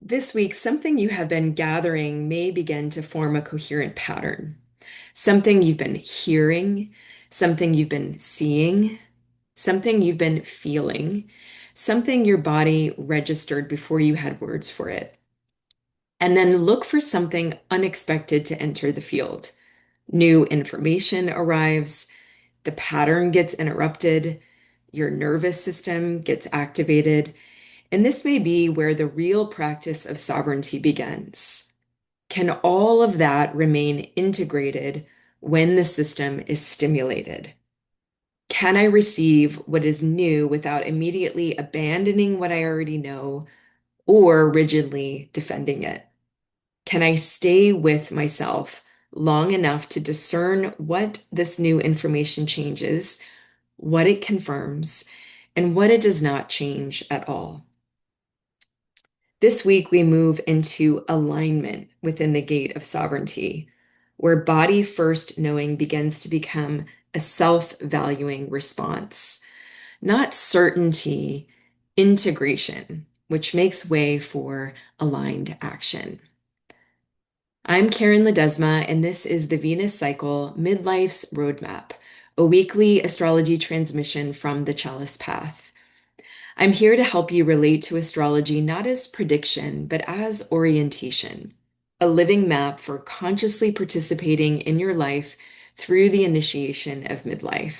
This week, something you have been gathering may begin to form a coherent pattern. Something you've been hearing, something you've been seeing, something you've been feeling, something your body registered before you had words for it. And then look for something unexpected to enter the field. New information arrives, the pattern gets interrupted, your nervous system gets activated, and this may be where the real practice of sovereignty begins. Can all of that remain integrated when the system is stimulated? Can I receive what is new without immediately abandoning what I already know or rigidly defending it? Can I stay with myself long enough to discern what this new information changes, what it confirms, and what it does not change at all? This week, we move into alignment within the gate of sovereignty, where body first knowing begins to become a self-valuing response, not certainty, integration, which makes way for aligned action. I'm Karen Ledesma, and this is the Venus Cycle Midlife's Roadmap, a weekly astrology transmission from the Chalice Path. I'm here to help you relate to astrology not as prediction, but as orientation, a living map for consciously participating in your life through the initiation of midlife.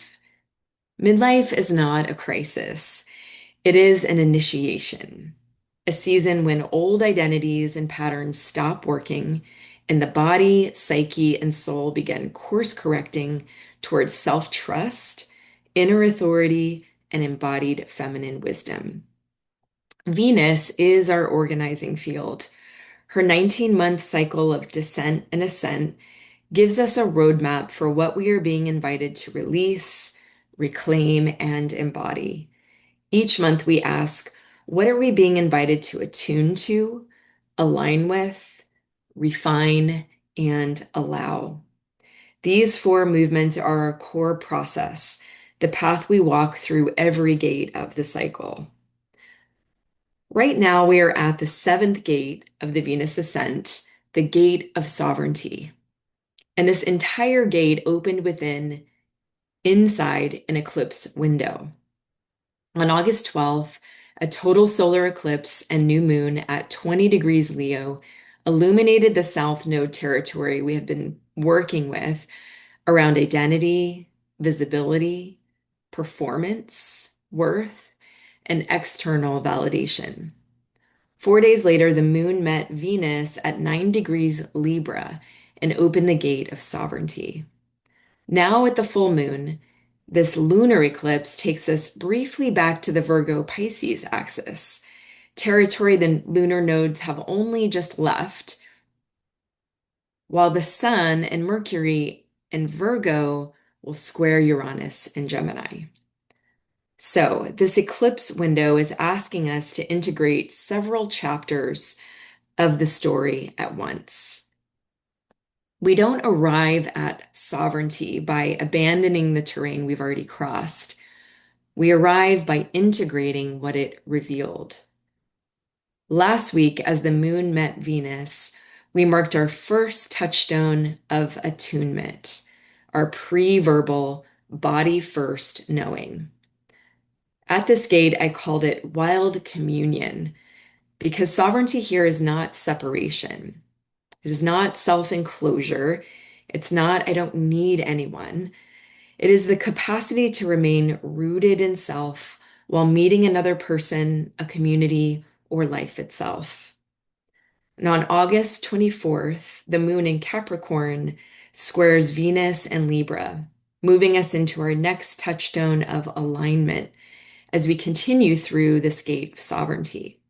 Midlife is not a crisis, it is an initiation, a season when old identities and patterns stop working and the body, psyche, and soul begin course correcting towards self trust, inner authority, and embodied feminine wisdom. Venus is our organizing field. Her 19-month cycle of descent and ascent gives us a roadmap for what we are being invited to release, reclaim, and embody. Each month we ask, what are we being invited to attune to, align with, refine, and allow? These four movements are our core process, the path we walk through every gate of the cycle. Right now, we are at the seventh gate of the Venus ascent, the gate of sovereignty. And this entire gate opened inside an eclipse window. On August 12th, a total solar eclipse and new moon at 20 degrees Leo illuminated the South Node territory we have been working with around identity, visibility, performance, worth, and external validation. 4 days later, the moon met Venus at 9 degrees Libra and opened the gate of sovereignty. Now, at the full moon, this lunar eclipse takes us briefly back to the Virgo Pisces axis, territory the lunar nodes have only just left, while the Sun and Mercury in Virgo will square Uranus and Gemini. So, this eclipse window is asking us to integrate several chapters of the story at once. We don't arrive at sovereignty by abandoning the terrain we've already crossed. We arrive by integrating what it revealed. Last week, as the moon met Venus, we marked our first touchstone of attunement, our pre-verbal body first knowing. At this gate, I called it wild communion because sovereignty here is not separation. It is not self-enclosure. It's not, I don't need anyone. It is the capacity to remain rooted in self while meeting another person, a community, or life itself. And on August 24th, the moon in Capricorn squares Venus and Libra, moving us into our next touchstone of alignment as we continue through this gate of sovereignty.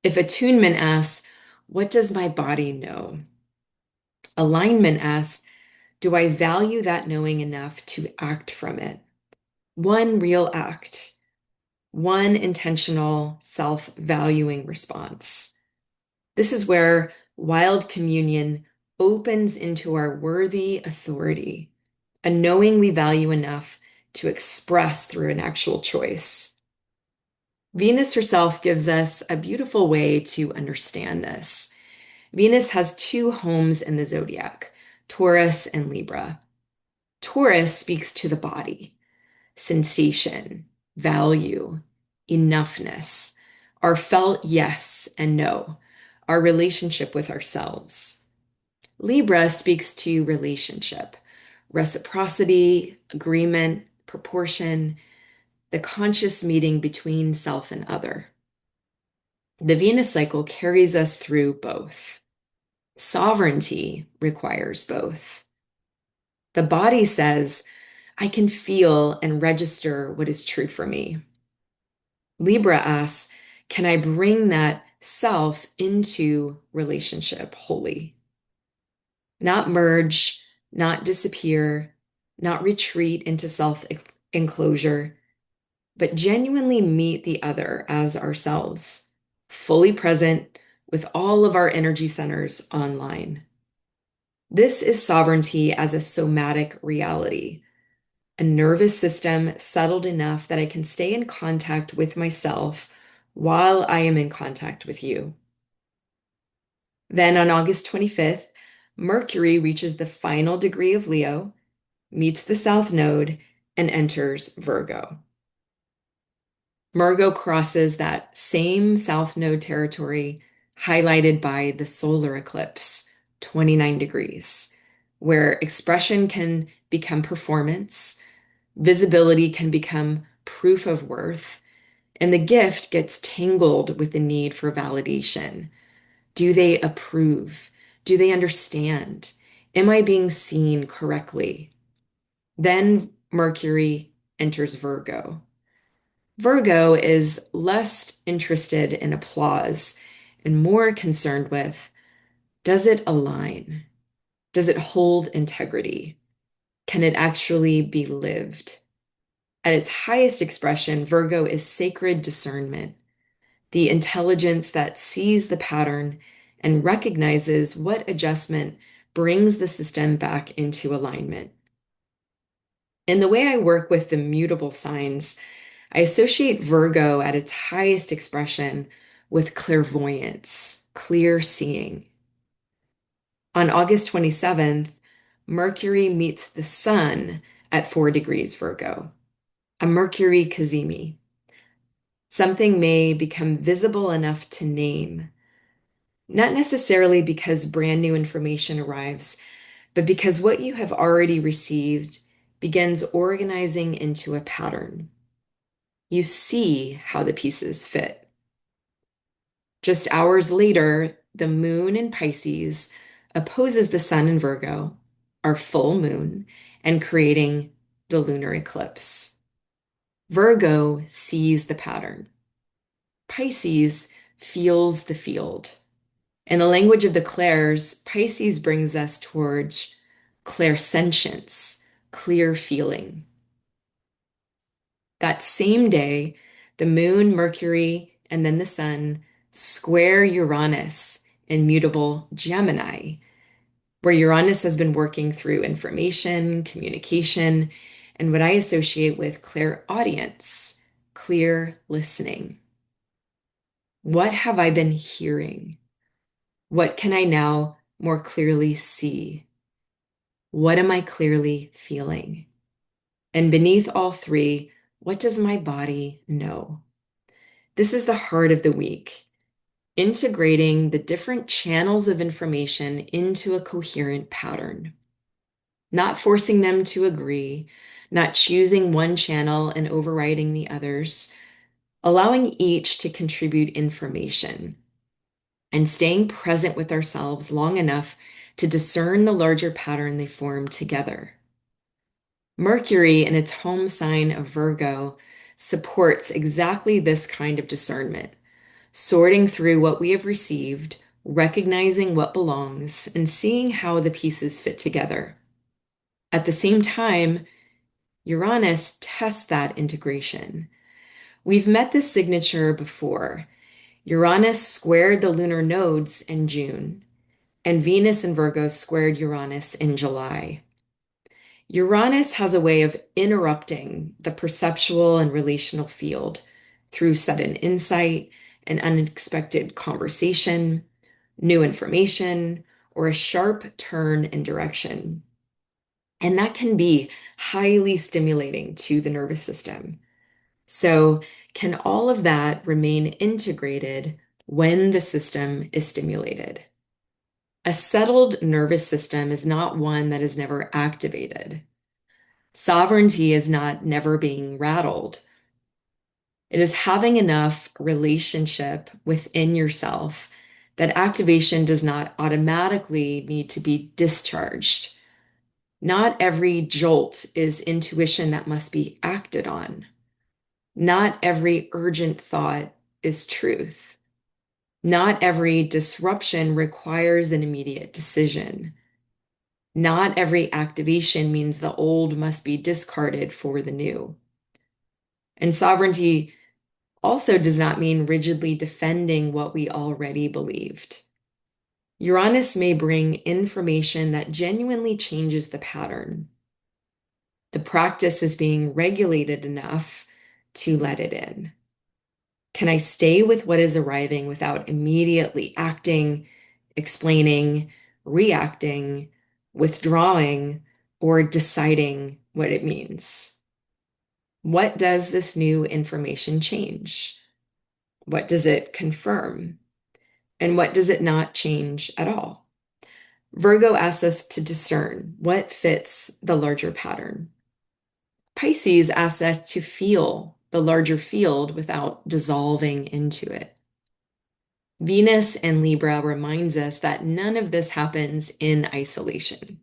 If attunement asks, what does my body know? Alignment asks, do I value that knowing enough to act from it? One real act, one intentional self-valuing response. This is where wild communion opens into our worthy authority, a knowing we value enough to express through an actual choice. Venus herself gives us a beautiful way to understand this. Venus has two homes in the zodiac, Taurus and Libra. Taurus speaks to the body, sensation, value, enoughness, our felt yes and no, our relationship with ourselves. Libra speaks to relationship, reciprocity, agreement, proportion, the conscious meeting between self and other. The Venus cycle carries us through both. Sovereignty requires both. The body says, I can feel and register what is true for me. Libra asks, can I bring that self into relationship wholly? Not merge, not disappear, not retreat into self enclosure, but genuinely meet the other as ourselves, fully present with all of our energy centers online. This is sovereignty as a somatic reality, a nervous system settled enough that I can stay in contact with myself while I am in contact with you. Then on August 25th, Mercury reaches the final degree of Leo, meets the South Node, and enters Virgo. Virgo crosses that same South Node territory highlighted by the solar eclipse, 29 degrees, where expression can become performance, visibility can become proof of worth, and the gift gets tangled with the need for validation. Do they approve? Do they understand? Am I being seen correctly? Then Mercury enters Virgo. Virgo is less interested in applause and more concerned with, does it align? Does it hold integrity? Can it actually be lived? At its highest expression, Virgo is sacred discernment, the intelligence that sees the pattern and recognizes what adjustment brings the system back into alignment. In the way I work with the mutable signs, I associate Virgo at its highest expression with clairvoyance, clear seeing. On August 27th, Mercury meets the Sun at 4 degrees Virgo, a Mercury cazimi. Something may become visible enough to name, not necessarily because brand new information arrives, but because what you have already received begins organizing into a pattern. You see how the pieces fit. Just hours later, the moon in Pisces opposes the sun in Virgo, our full moon, and creating the lunar eclipse. Virgo sees the pattern. Pisces feels the field. In the language of the clairs, Pisces brings us towards clairsentience, clear feeling. That same day, the moon, Mercury, and then the sun square Uranus in mutable Gemini, where Uranus has been working through information, communication, and what I associate with clairaudience, clear listening. What have I been hearing? What can I now more clearly see? What am I clearly feeling? And beneath all three, what does my body know? This is the heart of the week, integrating the different channels of information into a coherent pattern, not forcing them to agree, not choosing one channel and overriding the others, allowing each to contribute information, and staying present with ourselves long enough to discern the larger pattern they form together. Mercury, in its home sign of Virgo, supports exactly this kind of discernment, sorting through what we have received, recognizing what belongs, and seeing how the pieces fit together. At the same time, Uranus tests that integration. We've met this signature before. Uranus squared the lunar nodes in June, and Venus and Virgo squared Uranus in July. Uranus has a way of interrupting the perceptual and relational field, through sudden insight, an unexpected conversation, new information, or a sharp turn in direction. And that can be highly stimulating to the nervous system. So, can all of that remain integrated when the system is stimulated? A settled nervous system is not one that is never activated. Sovereignty is not never being rattled. It is having enough relationship within yourself that activation does not automatically need to be discharged. Not every jolt is intuition that must be acted on. Not every urgent thought is truth. Not every disruption requires an immediate decision. Not every activation means the old must be discarded for the new. And sovereignty also does not mean rigidly defending what we already believed. Uranus may bring information that genuinely changes the pattern. The practice is being regulated enough to let it in. Can I stay with what is arriving without immediately acting, explaining, reacting, withdrawing, or deciding what it means? What does this new information change? What does it confirm? And what does it not change at all? Virgo asks us to discern what fits the larger pattern. Pisces asks us to feel the larger field without dissolving into it. Venus and Libra reminds us that none of this happens in isolation.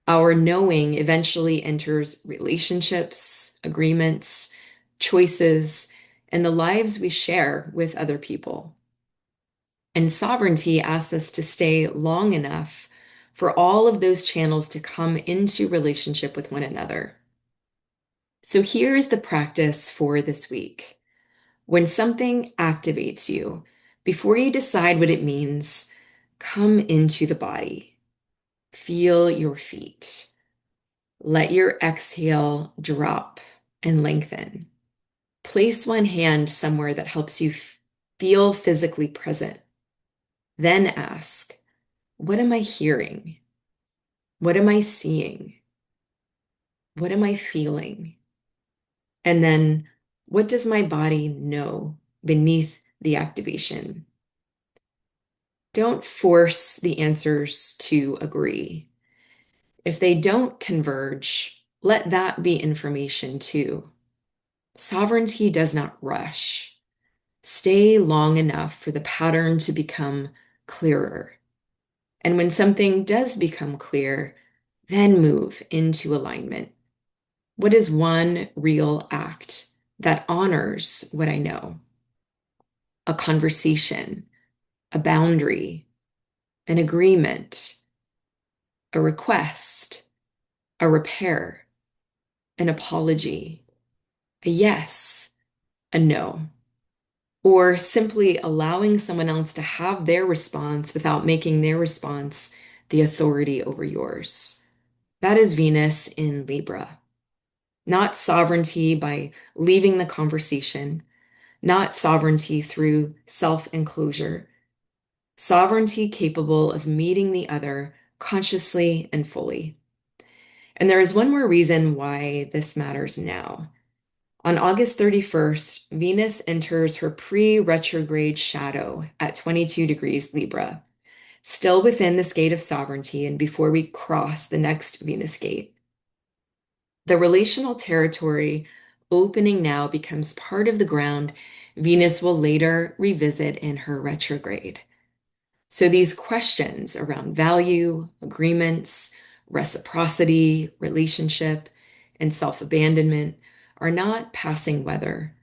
Our knowing eventually enters relationships, agreements, choices, and the lives we share with other people. And sovereignty asks us to stay long enough for all of those channels to come into relationship with one another. So here is the practice for this week. When something activates you, before you decide what it means, come into the body. Feel your feet. Let your exhale drop and lengthen. Place one hand somewhere that helps you feel physically present. Then ask, what am I hearing? What am I seeing? What am I feeling? And then, what does my body know beneath the activation? Don't force the answers to agree. If they don't converge, let that be information too. Sovereignty does not rush. Stay long enough for the pattern to become clearer. And when something does become clear, then move into alignment. What is one real act that honors what I know? A conversation, a boundary, an agreement, a request, a repair, an apology, a yes, a no, or simply allowing someone else to have their response without making their response the authority over yours. That is Venus in Libra. Not sovereignty by leaving the conversation, not sovereignty through self-enclosure, sovereignty capable of meeting the other consciously and fully. And there is one more reason why this matters now. On August 31st, Venus enters her pre-retrograde shadow at 22 degrees Libra, still within this gate of sovereignty and before we cross the next Venus gate. The relational territory opening now becomes part of the ground Venus will later revisit in her retrograde. So these questions around value, agreements, reciprocity, relationship, and self-abandonment are not passing weather.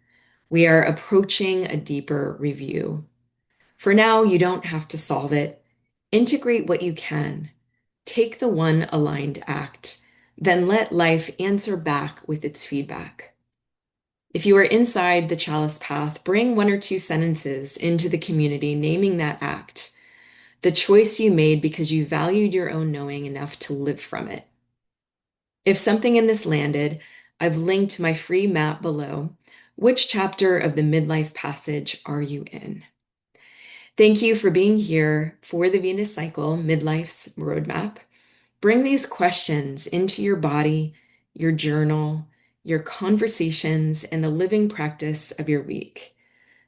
We are approaching a deeper review. For now, you don't have to solve it. Integrate what you can. Take the one aligned act, then let life answer back with its feedback. If you are inside the chalice path, bring one or two sentences into the community naming that act, the choice you made because you valued your own knowing enough to live from it. If something in this landed, I've linked my free map below Which chapter of the midlife passage are you in? Thank you for being here for the Venus cycle midlife's roadmap. Bring these questions into your body, your journal, your conversations, and the living practice of your week.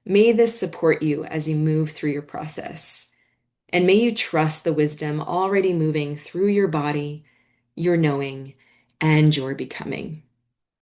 May this support you as you move through your process. And may you trust the wisdom already moving through your body, your knowing, and your becoming.